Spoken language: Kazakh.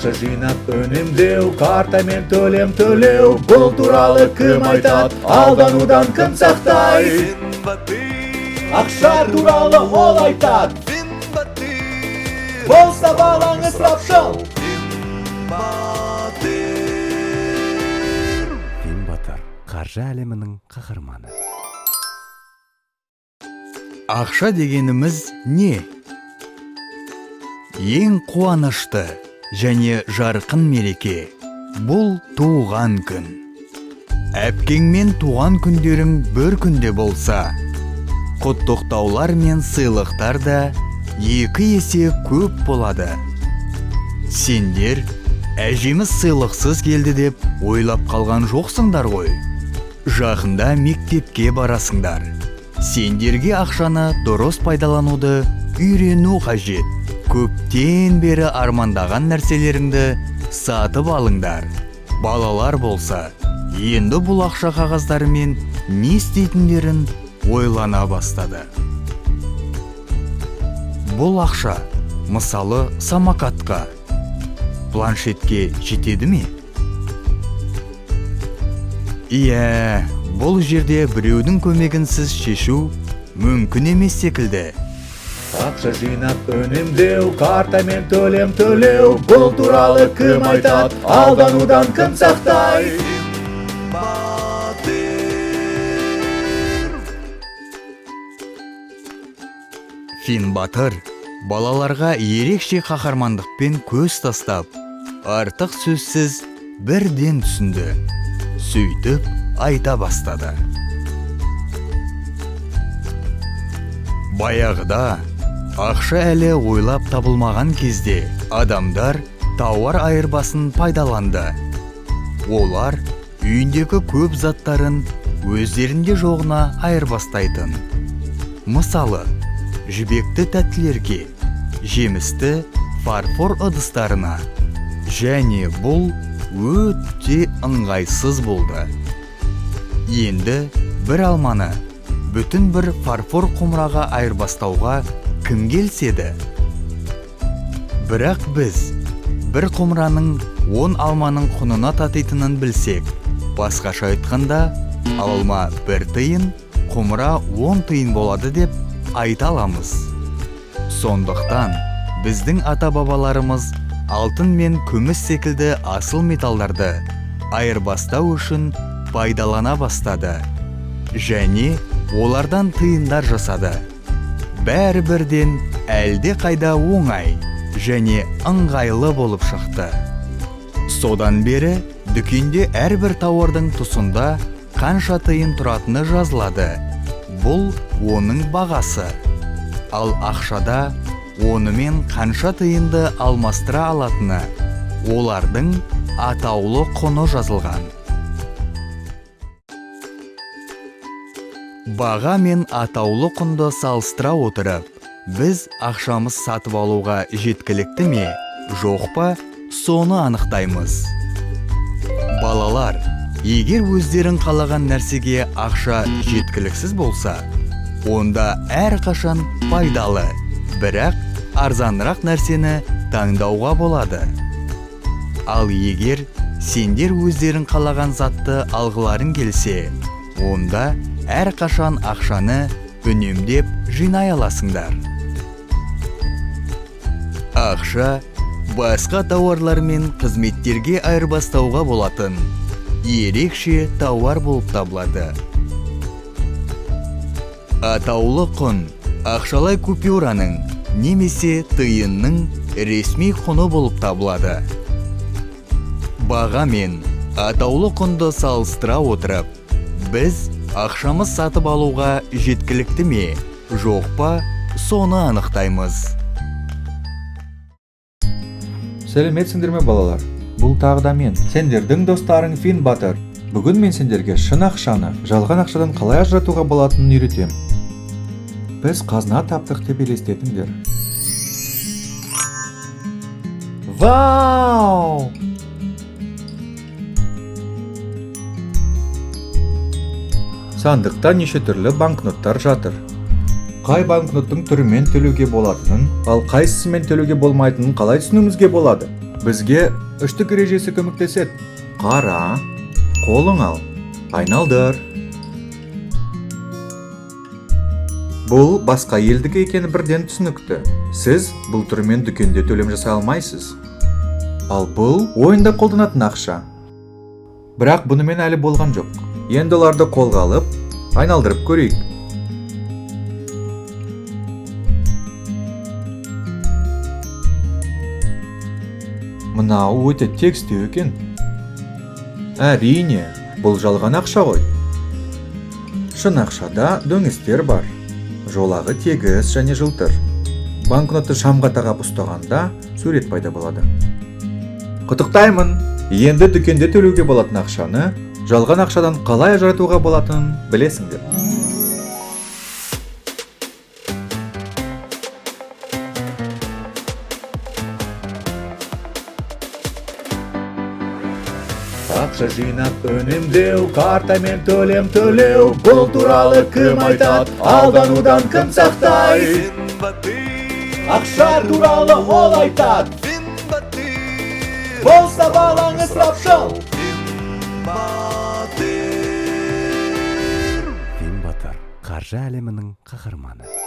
Акча жыйнап өнүмдөө, картамен төлөм, бул тууралуу ким айтат, алдануудан ким сактай? Акча тууралуу ол айтат. Болса балаңыз рапшыл. Финбатыр каржы әлемінің кахарманы. Акча дегенimiz не? Ең қуанышты және жарқын мереке. Бұл туған күн. Әпкеңмен туған күндерің бір күнде болса, құттықтаулар мен сыйлықтар да 2 есе көп болады. Сендер әжеміз сыйлықсыз келді деп ойлап қалған жоқсыңдар ғой. Жақында мектепке барасыңдар. Сендерге ақшаны дұрыс пайдалануды үйрену қажет. Көптен бері армандаған нәрселеріңді сатып алыңдар. Балалар болса, енді бұл ақша қағаздарымен не істейтіндерін ойлана бастады. Бұл ақша, мысалы, самокатқа, планшетке жетеді ме? Иә, бұл жерде біреудің көмегінсіз шешу мүмкін емес секілді. Акча жыйнап өнүмдөө, картамен төлөм, бул тууралуу ким айтат, алдануудан ким сактай? Финбатыр балаларға ерекше қаһармандықпен көз тастап, артық сөзсіз бірден түсінді. Сөйтіп айта бастады. Баяғыда ақша әлі ойлап табылмаған кезде адамдар тауар айырбасын пайдаланды. Олар үйіндегі көп заттарын өздерінде жоғына айырбастайтын. Мысалы, жібекті тәттілерге, жемісті фарфор ыдыстарына. Және бұл өте ыңғайсыз болды. Енді бір алманы бүтін бір фарфор құмыраға айырбастауға кім келседі? Бірақ біз бір құмыраның 10 алманың құнына татитынын білсек, басқаша айтқанда, алма 1 тиын, құмыра 10 тиын болады деп айта аламыз. Сондықтан біздің ата-бабаларымыз алтын мен күміс секілді асыл металдарды айырбастау үшін пайдалана бастады. Және олардан тиындар жасады. Бәрі-бірден әлде қайда оңай және ыңғайлы болып шықты. Содан бері дүкенде әрбір тауардың тұсында қанша тиын тұратыны жазылады. Бұл оның бағасы. Ал ақшада онымен қанша тиынды алмастыра алатыны олардың атаулы құны жазылған. Баға мен атаулы құнды салыстыра отырып, біз ақшамыз сатып алуға жеткілікті ме, жоқ па, соны анықтаймыз. Балалар, егер өздерін қалаған нәрсеге ақша жеткіліксіз болса, онда әрқашан пайдалы, бірақ арзанырақ нәрсені таңдауға болады. Ал егер сендер өздерін қалаған затты алғыларың келсе, онда әрқашан ақшаны үнемдеп жинай аласыңдар. Ақша басқа тауарлар мен қызметтерге айырбастауға болатын ерекше тауар болып табылады. Атаулы құн ақшалай купюраның немесе тиынның ресми құны болып табылады. Баға мен атаулы құнды салыстыра отырып, біз ақшамыз сатып алуға жеткілікті ме, жоқ па, соны анықтаймыз. Сәлеметсіңдер ме балалар? Бұл тағы да мен, сендердің достарың Финбатыр. Бүгін мен сендерге шын ақшаны жалған ақшадан қалай ажыратуға болатынын үйретем. Біз қазына таптық деп елестетіңдер. Вау! Сандықта неше түрлі банкноттар жатыр. Қай банкноттың түрімен төлеуге болатынын, ал қайсысымен төлеуге болмайтынын қалай түсінуімізге болады? Бізге үштік ережесі көмектеседі. Қара, қолың ал, айналдыр. Бұл басқа елдікі екені бірден түсінікті. Сіз бұл түрмен дүкенде төлем жасай алмайсыз. Ал бұл ойында қолданатын ақша. Бірақ бұнымен әлі болған жоқ. Енді оларды қолға алып, айналдырып көрейік. Мынау өте текстеу екен. Әрине, бұл жалған ақша ғой. Шын ақшада дөңестер бар. Жолағы тегіс және жылтыр. Банкнотты шамға тағап ұстағанда сурет пайда болады. Құттықтаймын! Енді дүкенде төлеуге болатын ақшаны жалған ақшадан қалай ажыратуға болатынын білесіңдер. Ақша жинап үнемдеу, картамен төлем төлеу, бұл туралы кім айтат, алданудан кім сақтай? Ақша туралы ол айтат. Болса балаңыз рапшыл. Финбатыр, қаржы әлемінің қаһарманы.